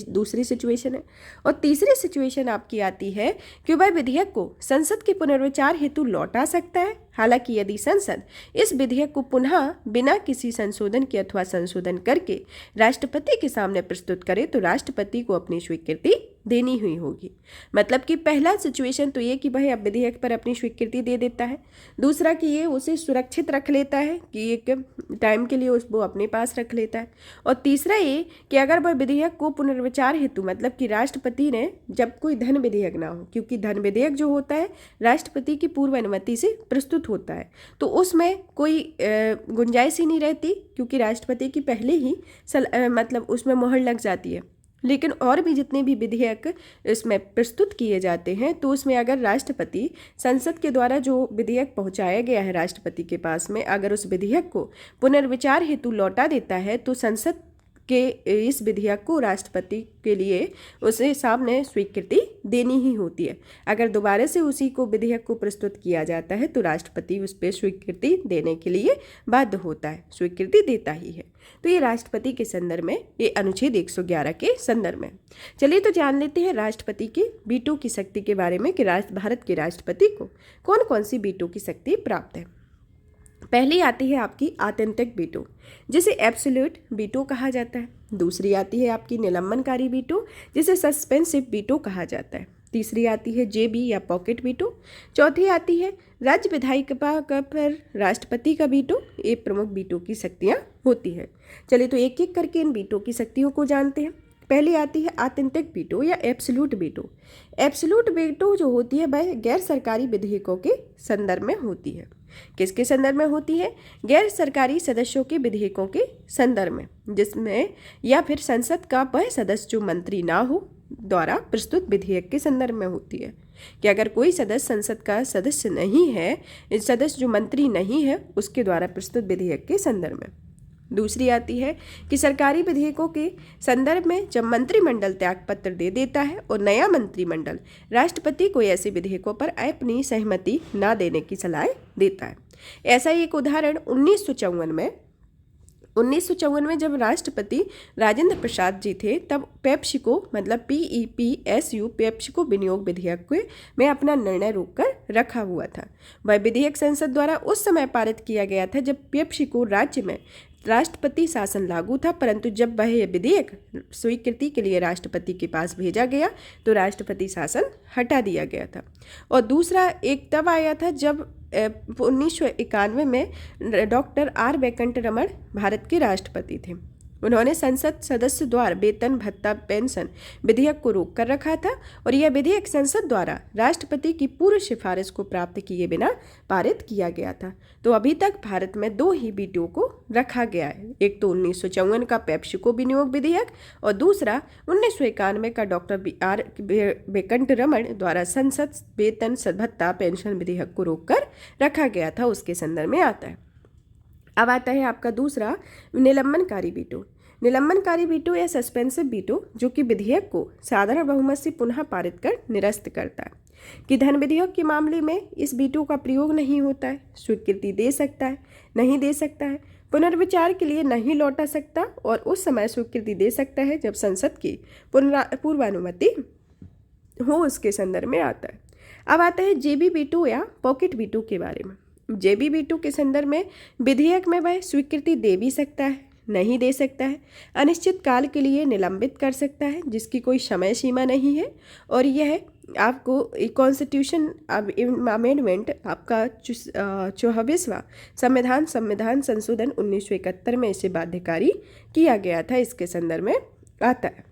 दूसरी सिचुएशन है। और तीसरी सिचुएशन आपकी आती है कि वह विधेयक को संसद के पुनर्विचार हेतु लौटा सकता है। हालांकि यदि संसद इस विधेयक को पुनः बिना किसी संशोधन के अथवा संशोधन करके राष्ट्रपति के सामने प्रस्तुत करे तो राष्ट्रपति को अपनी स्वीकृति देनी हुई होगी। मतलब कि पहला सिचुएशन तो ये कि वह अब विधेयक पर अपनी स्वीकृति दे देता है, दूसरा कि ये उसे सुरक्षित रख लेता है कि एक टाइम के लिए वो अपने पास रख लेता है, और तीसरा ये कि अगर वह विधेयक को पुनर्विचार हेतु, मतलब कि राष्ट्रपति ने जब कोई धन विधेयक ना हो, क्योंकि धन विधेयक जो होता है राष्ट्रपति की पूर्व अनुमति से प्रस्तुत होता है, तो उसमें कोई गुंजाइश ही नहीं रहती क्योंकि राष्ट्रपति की पहले ही मतलब उसमें मोहर लग जाती है। लेकिन और भी जितने भी विधेयक इसमें प्रस्तुत किए जाते हैं तो उसमें अगर राष्ट्रपति संसद के द्वारा जो विधेयक पहुंचाया गया है राष्ट्रपति के पास में, अगर उस विधेयक को पुनर्विचार हेतु लौटा देता है तो संसद के इस विधेयक को राष्ट्रपति के लिए उसे सामने स्वीकृति देनी ही होती है। अगर दोबारा से उसी को विधेयक को प्रस्तुत किया जाता है तो राष्ट्रपति उस पर स्वीकृति देने के लिए बाध्य होता है, स्वीकृति देता ही है। तो ये राष्ट्रपति के संदर्भ में, ये अनुच्छेद 111 के संदर्भ में। चलिए तो जान लेते हैं राष्ट्रपति की वीटो की शक्ति के बारे में कि भारत के राष्ट्रपति को कौन कौन सी वीटो की शक्ति प्राप्त है। पहली आती है आपकी आत्यंतिक वीटो, जिसे एब्सोल्यूट वीटो कहा जाता है। दूसरी आती है आपकी निलंबनकारी वीटो, जिसे सस्पेंसिव वीटो कहा जाता है। तीसरी आती है जेबी या पॉकेट वीटो। चौथी आती है राज्य विधायिका पर राष्ट्रपति का वीटो। ये प्रमुख वीटो की शक्तियाँ होती हैं। चलिए तो एक एक करके इन वीटो की शक्तियों को जानते हैं। पहली आती है आत्यंतिक वीटो या एब्सोल्यूट वीटो। एब्सोल्यूट वीटो जो होती है वह गैर सरकारी विधेयकों के संदर्भ में होती है। किसके संदर्भ में होती है? गैर सरकारी सदस्यों के विधेयकों के संदर्भ में, जिसमें या फिर संसद का वह सदस्य जो मंत्री ना हो द्वारा प्रस्तुत विधेयक के संदर्भ में होती है। कि अगर कोई सदस्य संसद का सदस्य नहीं है, सदस्य जो मंत्री नहीं है, उसके द्वारा प्रस्तुत विधेयक के संदर्भ में। दूसरी आती है कि सरकारी विधेयकों के संदर्भ में जब मंत्रिमंडल त्यागपत्र दे देता है और नया मंत्रिमंडल राष्ट्रपति को ऐसे विधेयकों पर अपनी सहमति न देने की सलाह देता है। ऐसा ही एक उदाहरण 1954 में जब राष्ट्रपति राजेंद्र प्रसाद जी थे, तब पेप्सिको मतलब PEPSU पेप्सिको विनियोग विधेयक में अपना निर्णय रोककर रखा हुआ था। वह विधेयक संसद द्वारा उस समय पारित किया गया था जब पेप्सिको राज्य में राष्ट्रपति शासन लागू था, परंतु जब वह विधेयक स्वीकृति के लिए राष्ट्रपति के पास भेजा गया तो राष्ट्रपति शासन हटा दिया गया था। और दूसरा एक तब आया था जब 1991 में डॉक्टर आर वेंकटरमण भारत के राष्ट्रपति थे। उन्होंने संसद सदस्य द्वारा वेतन भत्ता पेंशन विधेयक को रोक कर रखा था और यह विधेयक संसद द्वारा राष्ट्रपति की पूर्व सिफारिश को प्राप्त किए बिना पारित किया गया था। तो अभी तक भारत में 2 ही वीटो को रखा गया है। एक तो 1954 का पेप्सिको विनियोग विधेयक और दूसरा 1991 का डॉक्टर आर वेंकटरमण द्वारा संसद वेतन भत्ता पेंशन विधेयक को रोक कर रखा गया था, उसके संदर्भ में आता है। अब आता है आपका दूसरा निलंबनकारी वीटो। निलंबनकारी वीटो या सस्पेंसिव वीटो जो कि विधेयक को साधारण बहुमत से पुनः पारित कर निरस्त करता है कि धन विधेयक के मामले में इस वीटो का प्रयोग नहीं होता है, स्वीकृति दे सकता है, नहीं दे सकता है, पुनर्विचार के लिए नहीं लौटा सकता और उस समय स्वीकृति दे सकता है जब संसद की पूर्वानुमति हो, उसके संदर्भ में आता है। अब आता है जेबी वीटो या पॉकेट वीटो के बारे में। जेबी वीटो के संदर्भ में विधेयक में वह स्वीकृति दे भी सकता है, नहीं दे सकता है, अनिश्चित काल के लिए निलंबित कर सकता है जिसकी कोई समय सीमा नहीं है और यह आपको कॉन्स्टिट्यूशन अमेंडमेंट आपका 24वां संविधान संशोधन 1971 में इसे बाध्यकारी किया गया था, इसके संदर्भ में आता है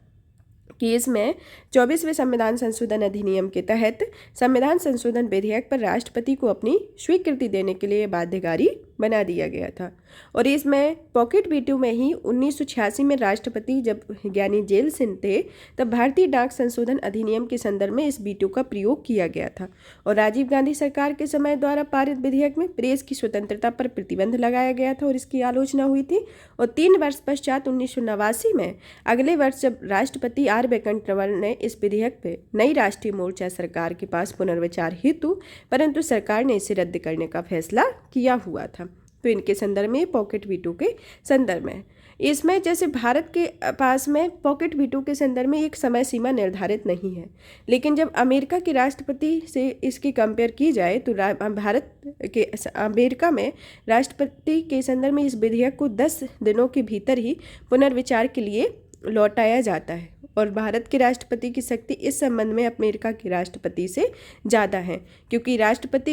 कि इसमें 24वें संविधान संशोधन अधिनियम के तहत संविधान संशोधन विधेयक पर राष्ट्रपति को अपनी स्वीकृति देने के लिए बाध्यकारी बना दिया गया था। और इसमें पॉकेट वीटो में ही 1986 में राष्ट्रपति जब ज्ञानी जेल सिंह थे तब भारतीय डाक संशोधन अधिनियम के संदर्भ में इस वीटो का प्रयोग किया गया था और राजीव गांधी सरकार के समय द्वारा पारित विधेयक में प्रेस की स्वतंत्रता पर प्रतिबंध लगाया गया था और इसकी आलोचना हुई थी। और 3 वर्ष पश्चात 1989 में अगले वर्ष जब राष्ट्रपति आर वेंकटरमण ने इस विधेयक पर नई राष्ट्रीय मोर्चा सरकार के पास पुनर्विचार हेतु, परंतु सरकार ने इसे रद्द करने का फैसला किया हुआ था। तो इनके संदर्भ में पॉकेट वीटो के संदर्भ में इसमें जैसे भारत के पास में पॉकेट वीटो के संदर्भ में एक समय सीमा निर्धारित नहीं है, लेकिन जब अमेरिका के राष्ट्रपति से इसकी कंपेयर की जाए तो भारत के अमेरिका में राष्ट्रपति के संदर्भ में इस विधेयक को 10 दिनों के भीतर ही पुनर्विचार के लिए लौटाया जाता है और भारत के राष्ट्रपति की शक्ति इस संबंध में अमेरिका के राष्ट्रपति से ज़्यादा है क्योंकि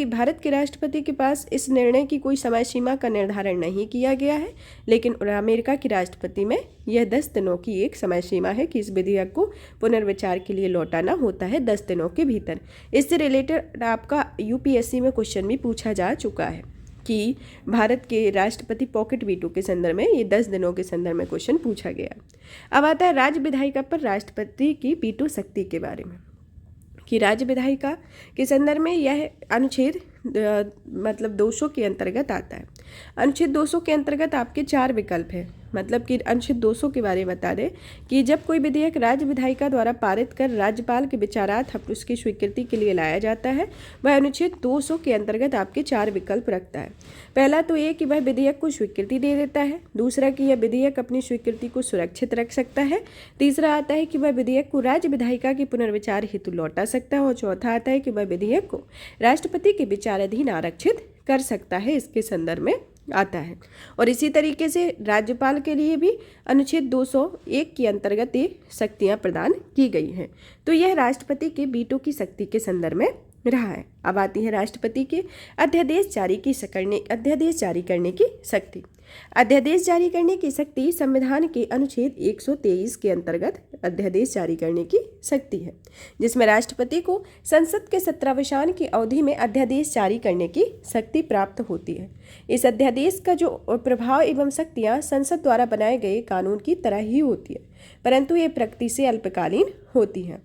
भारत के राष्ट्रपति के पास इस निर्णय की कोई समय सीमा का निर्धारण नहीं किया गया है, लेकिन अमेरिका के राष्ट्रपति में यह 10 दिनों की एक समय सीमा है कि इस विधेयक को पुनर्विचार के लिए लौटाना होता है 10 दिनों के भीतर। इससे रिलेटेड आपका यूपीएससी में क्वेश्चन भी पूछा जा चुका है कि भारत के राष्ट्रपति पॉकेट वीटो के संदर्भ में ये 10 दिनों के संदर्भ में क्वेश्चन पूछा गया। अब आता है राज्य विधायिका पर राष्ट्रपति की वीटो शक्ति के बारे में कि राज्य विधायिका के संदर्भ में यह अनुच्छेद 200 के अंतर्गत आता है। अनुच्छेद 200 के अंतर्गत आपके 4 विकल्प हैं, मतलब कि अनुच्छेद 200 के बारे में बता दें कि जब कोई विधेयक राज्य विधायिका द्वारा पारित कर राज्यपाल के विचारार्थ उसकी स्वीकृति के लिए लाया जाता है वह अनुच्छेद 200 के अंतर्गत आपके 4 विकल्प रखता है। पहला तो ये कि वह विधेयक को स्वीकृति दे देता है, दूसरा कि यह विधेयक अपनी स्वीकृति को सुरक्षित रख सकता है, तीसरा आता है कि वह विधेयक को राज्य विधायिका के पुनर्विचार हेतु लौटा सकता है और चौथा आता है कि वह विधेयक को राष्ट्रपति के विचाराधीन आरक्षित कर सकता है, इसके संदर्भ में आता है। और इसी तरीके से राज्यपाल के लिए भी अनुच्छेद 201 के अंतर्गत ये शक्तियाँ प्रदान की गई हैं। तो यह राष्ट्रपति के वीटो की शक्ति के संदर्भ में रहा है। अब आती है राष्ट्रपति के अध्यादेश जारी करने की शक्ति। अध्यादेश जारी करने की शक्ति संविधान के अनुच्छेद 123 के अंतर्गत अध्यादेश जारी करने की शक्ति है, जिसमें राष्ट्रपति को संसद के सत्रावसान की अवधि में अध्यादेश जारी करने की शक्ति प्राप्त होती है। इस अध्यादेश का जो प्रभाव एवं शक्तियाँ संसद द्वारा बनाए गए कानून की तरह ही होती है, परंतु ये प्रकृति से अल्पकालीन होती है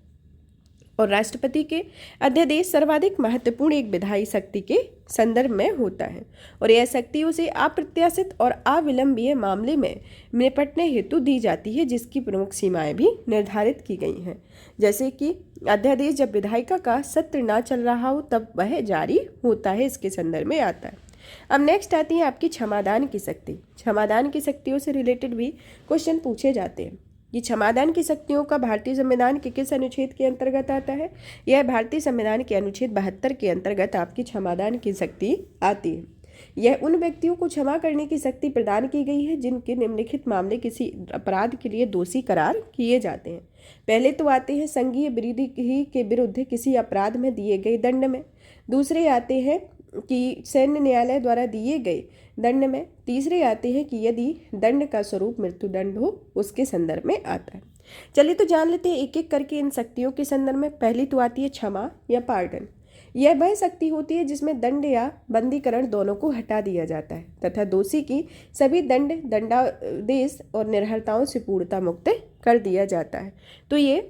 और राष्ट्रपति के अध्यादेश सर्वाधिक महत्वपूर्ण एक विधायी शक्ति के संदर्भ में होता है और यह शक्ति उसे अप्रत्याशित और अविलंबीय मामले में निपटने हेतु दी जाती है, जिसकी प्रमुख सीमाएं भी निर्धारित की गई हैं। जैसे कि अध्यादेश जब विधायिका का सत्र ना चल रहा हो तब वह जारी होता है, इसके संदर्भ में आता है। अब नेक्स्ट आती है आपकी क्षमादान की शक्ति। क्षमादान की शक्तियों से रिलेटेड भी क्वेश्चन पूछे जाते हैं। ये क्षमादान की शक्तियों का भारतीय संविधान के किस अनुच्छेद के अंतर्गत आता है? यह भारतीय संविधान के अनुच्छेद 72 के अंतर्गत आपकी क्षमादान की शक्ति आती है। यह उन व्यक्तियों को क्षमा करने की शक्ति प्रदान की गई है जिनके निम्नलिखित मामले किसी अपराध के लिए दोषी करार किए जाते हैं। पहले तो आते हैं संघीय विरोधी के विरुद्ध किसी अपराध में दिए गए दंड में, दूसरे आते हैं कि सैन्य न्यायालय द्वारा दिए गए दंड में। तीसरी आती है कि यदि दंड का स्वरूप मृत्युदंड हो उसके संदर्भ में आता है। चलिए तो जान लेते हैं एक एक करके इन शक्तियों के संदर्भ में। पहली तो आती है क्षमा या पार्डन। यह वह शक्ति होती है जिसमें दंड या बंदीकरण दोनों को हटा दिया जाता है तथा दोषी की सभी दंडादेश और निर्भरताओं से पूर्णतः मुक्त कर दिया जाता है। तो ये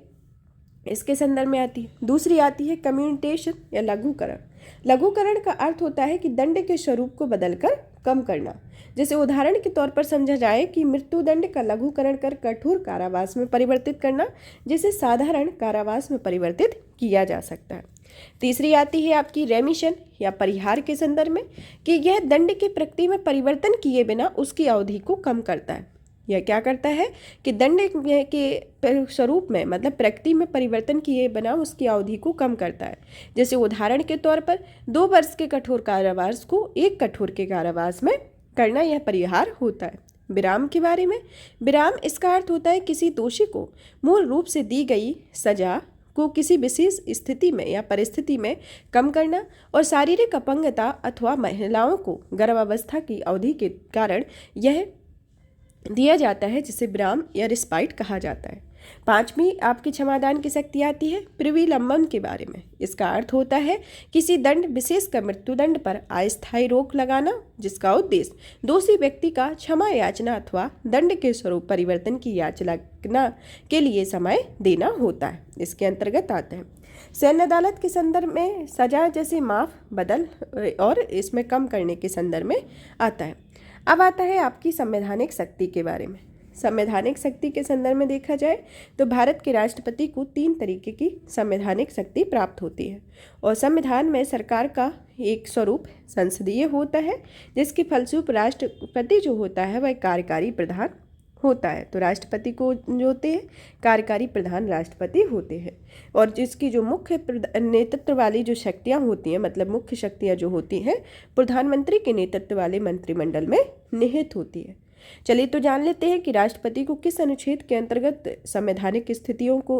इसके संदर्भ में आती है। दूसरी आती है कम्यूटेशन या लघुकरण। लघुकरण का अर्थ होता है कि दंड के स्वरूप को बदलकर कम करना। जैसे उदाहरण के तौर पर समझा जाए कि मृत्युदंड का लघुकरण कर कठोर कारावास में परिवर्तित करना, जिसे साधारण कारावास में परिवर्तित किया जा सकता है। तीसरी आती है आपकी रेमिशन या परिहार के संदर्भ में कि यह दंड की प्रकृति में परिवर्तन किए बिना उसकी अवधि को कम करता है। यह क्या करता है कि दंड के स्वरूप में मतलब प्रकृति में परिवर्तन किए बिना उसकी अवधि को कम करता है। जैसे उदाहरण के तौर पर 2 वर्ष के कठोर कारावास को 1 कठोर के कारावास में करना, यह परिहार होता है। विराम के बारे में, विराम इसका अर्थ होता है किसी दोषी को मूल रूप से दी गई सजा को किसी विशेष स्थिति में या परिस्थिति में कम करना और शारीरिक अपंगता अथवा महिलाओं को गर्भावस्था की अवधि के कारण यह दिया जाता है, जिसे विराम या रिस्पाइट कहा जाता है। 5वीं आपकी क्षमादान की शक्ति आती है प्रिविलंबन के बारे में। इसका अर्थ होता है किसी दंड विशेषकर मृत्युदंड पर अस्थायी रोक लगाना, जिसका उद्देश्य दोषी व्यक्ति का क्षमा याचना अथवा दंड के स्वरूप परिवर्तन की याचना के लिए समय देना होता है। इसके अंतर्गत आता है सैन्य अदालत के संदर्भ में सजा जैसे माफ, बदल और इसमें कम करने के संदर्भ में आता है। अब आता है आपकी संवैधानिक शक्ति के बारे में। संवैधानिक शक्ति के संदर्भ में देखा जाए तो भारत के राष्ट्रपति को 3 तरीके की संवैधानिक शक्ति प्राप्त होती है और संविधान में सरकार का एक स्वरूप संसदीय होता है, जिसके फलस्वरूप राष्ट्रपति जो होता है वह कार्यकारी प्रधान होता है। तो राष्ट्रपति को जो होते हैं कार्यकारी प्रधान राष्ट्रपति होते हैं और जिसकी जो मुख्य नेतृत्व वाली जो शक्तियां होती हैं, मतलब मुख्य शक्तियां जो होती हैं प्रधानमंत्री के नेतृत्व वाले मंत्रिमंडल में निहित होती है। चलिए तो जान लेते हैं कि राष्ट्रपति को किस अनुच्छेद के अंतर्गत संवैधानिक स्थितियों को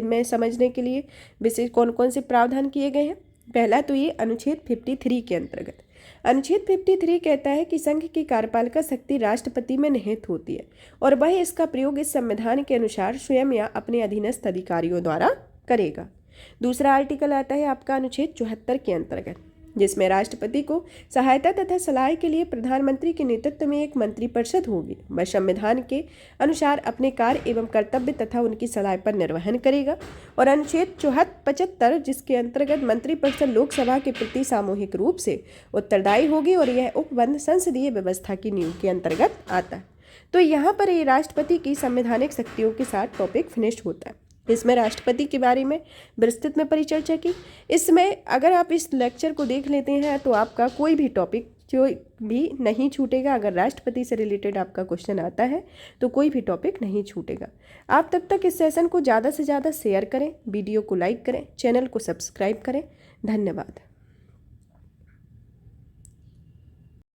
में समझने के लिए विशेष कौन कौन से प्रावधान किए गए हैं। पहला तो ये अनुच्छेद 53 के अंतर्गत। अनुच्छेद 53 कहता है कि संघ की कार्यपालिका शक्ति राष्ट्रपति में निहित होती है और वह इसका प्रयोग इस संविधान के अनुसार स्वयं या अपने अधीनस्थ अधिकारियों द्वारा करेगा। दूसरा आर्टिकल आता है आपका अनुच्छेद 74 के अंतर्गत, जिसमें राष्ट्रपति को सहायता तथा सलाह के लिए प्रधानमंत्री के नेतृत्व में एक मंत्रिपरिषद होगी। वह संविधान के अनुसार अपने कार्य एवं कर्तव्य तथा उनकी सलाह पर निर्वहन करेगा। और अनुच्छेद 75 जिसके अंतर्गत मंत्रिपरिषद लोकसभा के प्रति सामूहिक रूप से उत्तरदायी होगी और यह उपबंध संसदीय व्यवस्था की नींव के अंतर्गत आता है। तो यहाँ पर ये राष्ट्रपति की संवैधानिक शक्तियों के साथ टॉपिक फिनिश होता है। इसमें राष्ट्रपति के बारे में विस्तृत में परिचर्चा की। इसमें अगर आप इस लेक्चर को देख लेते हैं तो आपका कोई भी टॉपिक जो भी नहीं छूटेगा। अगर राष्ट्रपति से रिलेटेड आपका क्वेश्चन आता है तो कोई भी टॉपिक नहीं छूटेगा। आप तब तक इस सेशन को ज़्यादा से ज़्यादा शेयर करें, वीडियो को लाइक करें, चैनल को सब्सक्राइब करें। धन्यवाद।